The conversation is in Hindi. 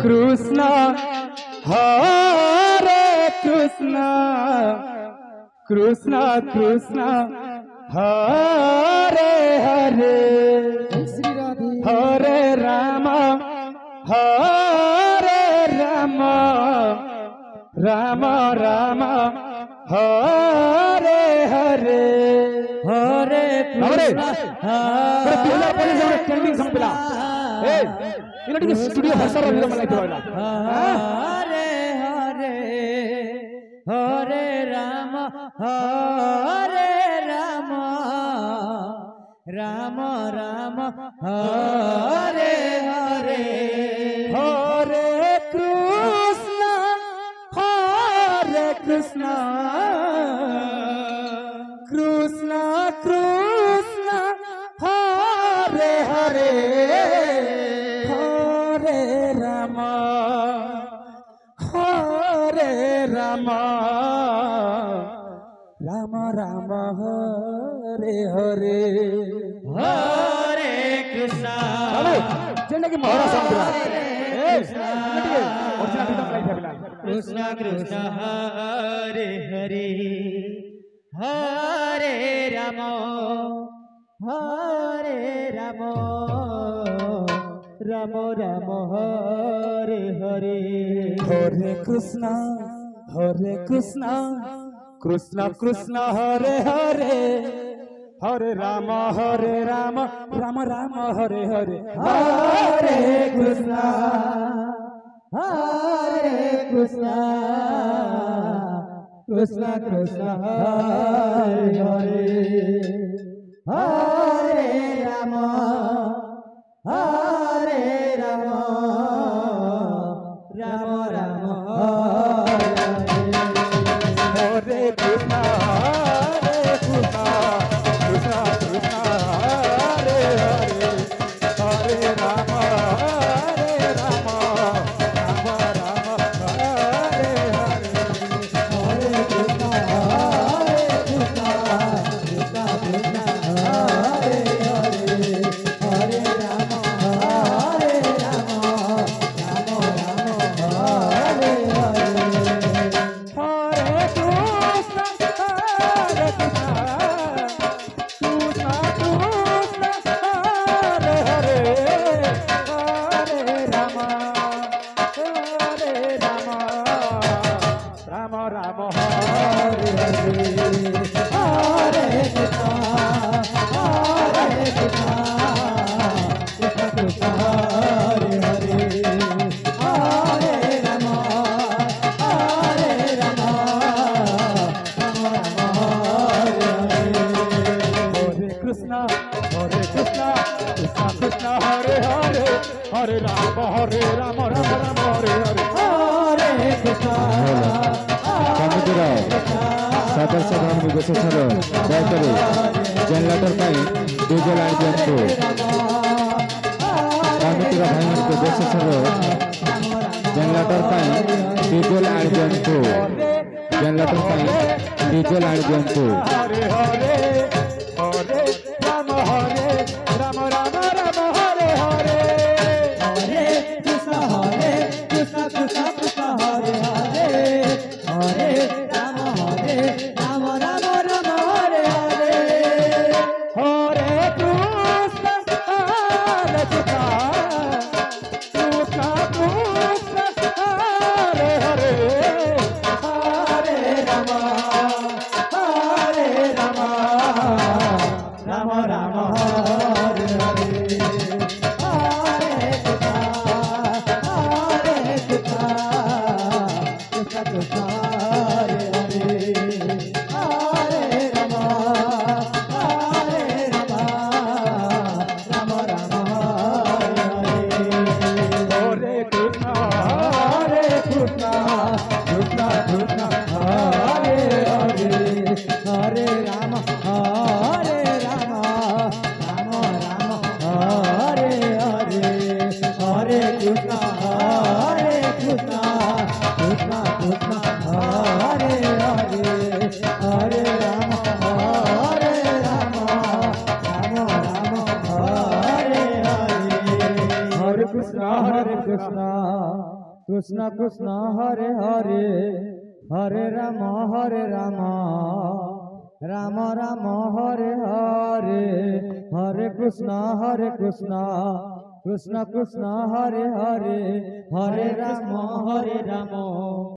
कृष्ण हरे कृष्ण कृष्ण कृष्ण हरे हरे हरे राम राम राम हरे हरे हरे कृष्ण ट्रेंडिंग सॉन्ग पिला ए इनटिके स्टूडियो भाषा रो विलंब लाइतो होला हरे हरे हरे राम राम राम हरे हरे हरे कृष्ण कृष्ण कृष्ण हरे हरे हरे राम राम राम हरे हरे हरे कृष्ण जेंटा कि मोहरा समुद्र कृष्ण कृष्ण हरे हरे हरे राम राम राम हरे हरे हरे कृष्ण कृष्ण कृष्ण हरे हरे हरे राम राम राम हरे हरे हरे कृष्ण कृष्ण कृष्ण हरे हरे हरे राम राम राम हरे कृष्ण कृष्ण कृष्ण हरे हरे हरे राम राम राम हरे हरे हरे राम राम राम हरे हरे कमिटीर सदस्य विशेषर दयाकोरी जेनरेटर डीजेल आनी दिंतु कमिटीर भाई मान विशेषर जेनरेटर डीजेल आनी दिंतु जेनरेटर डीजेल आनी दिंतु हरे हरे हरे राम राम राम हरे हरे हरे कृष्ण कृष्ण कृष्ण हरे हरे हरे राम राम राम हरे हरे हरे कृष्ण कृष्ण कृष्ण हरे हरे हरे राम राम राम हरे हरे हरे कृष्ण कृष्ण कृष्ण हरे हरे हरे राम राम राम हरे हरे हरे कृष्ण कृष्ण कृष्ण हरे हरे हरे राम राम राम हरे हरे हरे कृष्ण कृष्ण कृष्ण हरे हरे हरे राम राम राम हरे हरे हरे कृष्ण কৃষ্ণ কৃষ্ণ হরে হরে হরে রাম রাম রাম হরে হরে হরে কৃষ্ণ কৃষ্ণ কৃষ্ণ হরে হরে হরে রাম